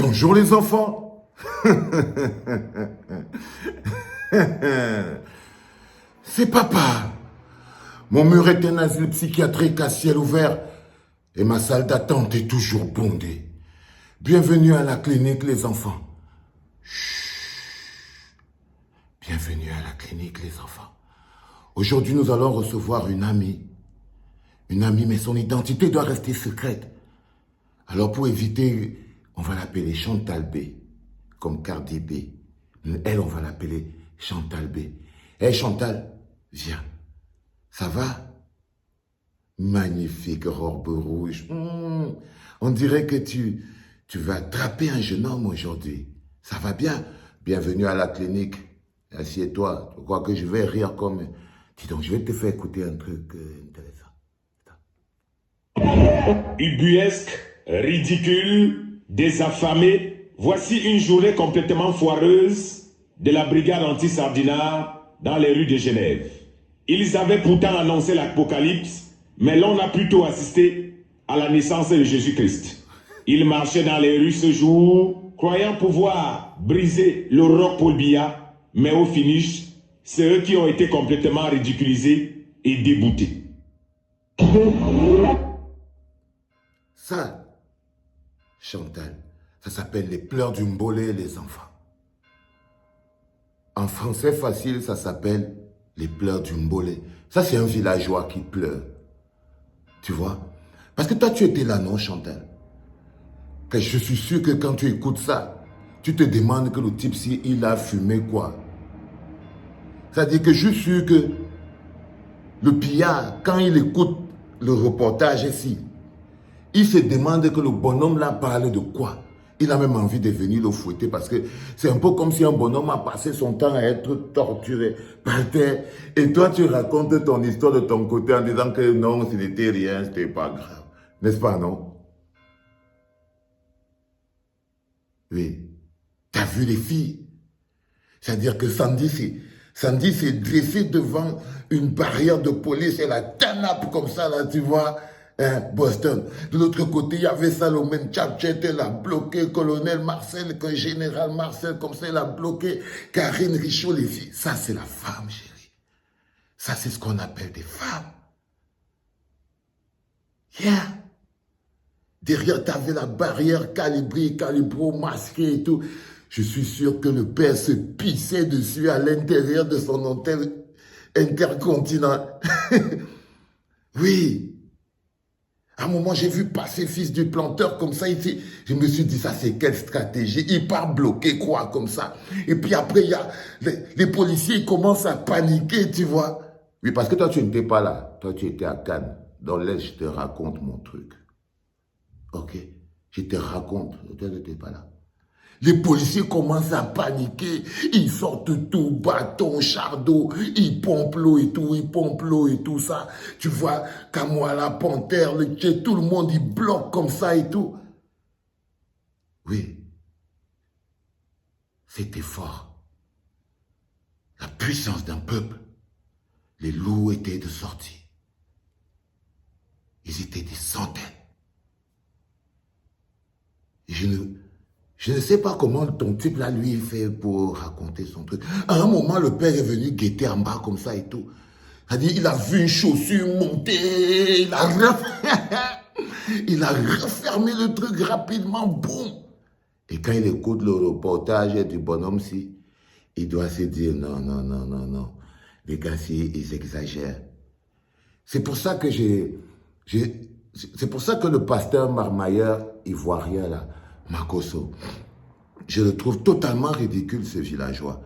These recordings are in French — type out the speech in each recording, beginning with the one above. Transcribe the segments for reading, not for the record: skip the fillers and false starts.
Bonjour les enfants. C'est papa. Mon mur est un asile psychiatrique à ciel ouvert et ma salle d'attente est toujours bondée. Bienvenue à la clinique les enfants. Bienvenue à la clinique les enfants. Aujourd'hui nous allons recevoir une amie. Une amie mais son identité doit rester secrète. Alors pour éviter, on va l'appeler Chantal B, comme Cardi B. Elle, on va l'appeler Chantal B. Hé Chantal, viens. Ça va? Magnifique robe rouge. On dirait que tu vas attraper un jeune homme aujourd'hui. Ça va bien? Bienvenue à la clinique. Assieds-toi. Tu crois que je vais rire comme... Dis donc, je vais te faire écouter un truc intéressant. Ubuesque, ridicule, désaffamé, voici une journée complètement foireuse de la brigade anti-Sardinat dans les rues de Genève. Ils avaient pourtant annoncé l'Apocalypse, mais l'on a plutôt assisté à la naissance de Jésus-Christ. Ils marchaient dans les rues ce jour, croyant pouvoir briser le roc Paul Biya, mais au finish, c'est eux qui ont été complètement ridiculisés et déboutés. Ça, Chantal, ça s'appelle les pleurs du mbolé, les enfants. En français facile, ça s'appelle les pleurs du mbolé. Ça, c'est un villageois qui pleure. Tu vois? Parce que toi, tu étais là, non, Chantal? Que je suis sûr que quand tu écoutes ça, tu te demandes que le type, si il a fumé quoi? C'est-à-dire que je suis sûr que le pillard, quand il écoute le reportage ici, il se demande que le bonhomme là parle de quoi. Il a même envie de venir le fouetter parce que c'est un peu comme si un bonhomme a passé son temps à être torturé par terre. Et toi, tu racontes ton histoire de ton côté en disant que non, ce n'était rien, ce n'était pas grave. N'est-ce pas, non? Oui. T'as vu les filles? C'est-à-dire que Sandy s'est dressée devant une barrière de police, elle a tanap comme ça, là, tu vois, hein, Boston. De l'autre côté, il y avait Salomé Tchatchet, elle a bloqué Colonel Marcel, Général Marcel, comme ça, elle a bloqué Karine Richaud, les filles. Ça, c'est la femme, chérie. Ça, c'est ce qu'on appelle des femmes. Yeah. Derrière, tu avais la barrière calibrée, calibro, masquée et tout. Je suis sûr que le père se pissait dessus à l'intérieur de son hôtel intercontinent. Oui. À un moment, j'ai vu passer fils du planteur comme ça ici. Je me suis dit, ça c'est quelle stratégie? Il part bloquer quoi comme ça? Et puis après, il y a les policiers ils commencent à paniquer, tu vois. Oui, parce que toi, tu n'étais pas là. Toi, tu étais à Cannes. Dans l'Est, je te raconte mon truc. Ok? Je te raconte. Toi, tu n'étais pas là. Les policiers commencent à paniquer, ils sortent tout, bâton, char d'eau, ils pompent l'eau et tout, ils pompent l'eau et tout ça. Tu vois, Kamwala, Panthère, le Tché, tout le monde, ils bloquent comme ça et tout. Oui, c'était fort. La puissance d'un peuple. Les loups étaient de sortie. Ils étaient des centaines. Et je ne sais pas comment ton type là, lui, fait pour raconter son truc. À un moment, le père est venu guetter en bas comme ça et tout. C'est-à-dire, il a vu une chaussure monter, il a refermé le truc rapidement, boum. Et quand il écoute le reportage du bonhomme-ci, il doit se dire, non, non, non, non, non. Les gars-ci, ils exagèrent. C'est pour ça que c'est pour ça que le pasteur Marmailleur ivoirien là, Makosso, je le trouve totalement ridicule, ce villageois.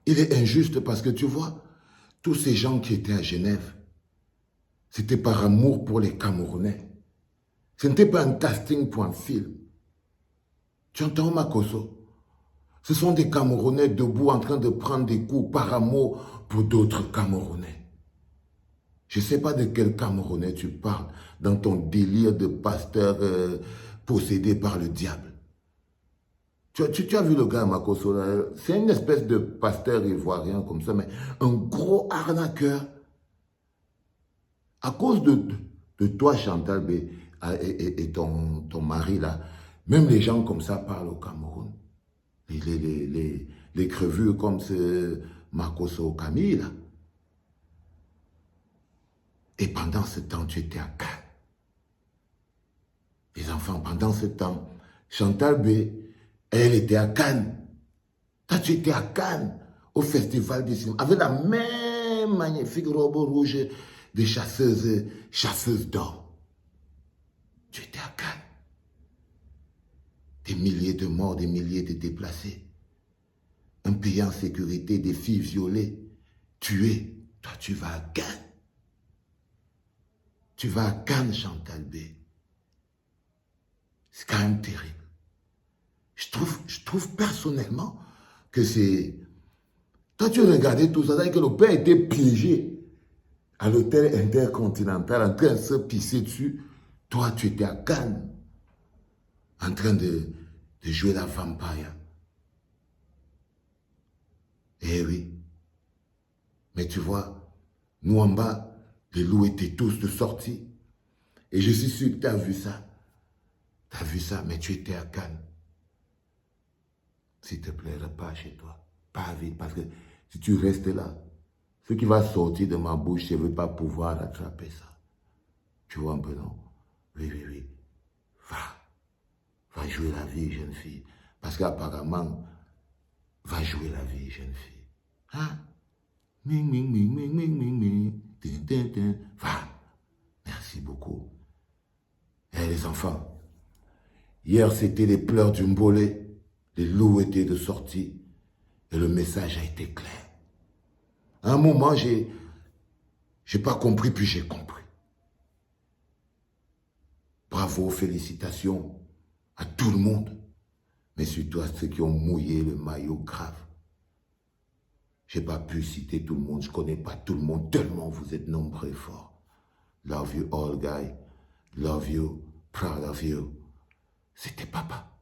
Il est injuste parce que tu vois, tous ces gens qui étaient à Genève, c'était par amour pour les Camerounais. Ce n'était pas un casting pour un film. Tu entends, Makosso? Ce sont des Camerounais debout en train de prendre des coups par amour pour d'autres Camerounais. Je ne sais pas de quel Camerounais tu parles dans ton délire de pasteur possédé par le diable. Tu as vu le gars Makosso, c'est une espèce de pasteur ivoirien comme ça, mais un gros arnaqueur. À cause de toi, Chantal B, et ton mari là, Même les gens comme ça parlent au Cameroun. Les crevures comme ce Makoso Camille, là. Et pendant ce temps, tu étais à Cannes. Les enfants, pendant ce temps, Chantal B, elle était à Cannes. Toi, tu étais à Cannes, au festival du cinéma, avec la même magnifique robe rouge des chasseuses d'or. Tu étais à Cannes. Des milliers de morts, des milliers de déplacés. Un pays en sécurité, des filles violées, tuées. Toi, tu vas à Cannes. Tu vas à Cannes, Chantal B. C'est quand même terrible. Je trouve personnellement que c'est... Toi, tu regardais tout ça, que le père était piégé à l'hôtel intercontinental, en train de se pisser dessus. Toi, tu étais à Cannes, en train de jouer la vampire. Eh oui. Mais tu vois, nous en bas, les loups étaient tous de sortie. Et je suis sûr que tu as vu ça. Tu as vu ça, mais tu étais à Cannes. S'il te plaît, repars chez toi. Pas vite, parce que si tu restes là, ce qui va sortir de ma bouche, je ne vais pas pouvoir attraper ça. Tu vois un peu, non? Oui. Va jouer la vie, jeune fille. Parce qu'apparemment, va jouer la vie, jeune fille. Hein? Ming. Va. Merci beaucoup. Eh, les enfants, hier, c'était les pleurs du mbolé. Les loups étaient de sortie. Et le message a été clair. À un moment, j'ai pas compris, puis j'ai compris. Bravo, félicitations à tout le monde, mais surtout à ceux qui ont mouillé le maillot grave. Je n'ai pas pu citer tout le monde, je ne connais pas tout le monde, tellement vous êtes nombreux et forts. Love you all, guys. Love you, proud of you. C'était papa.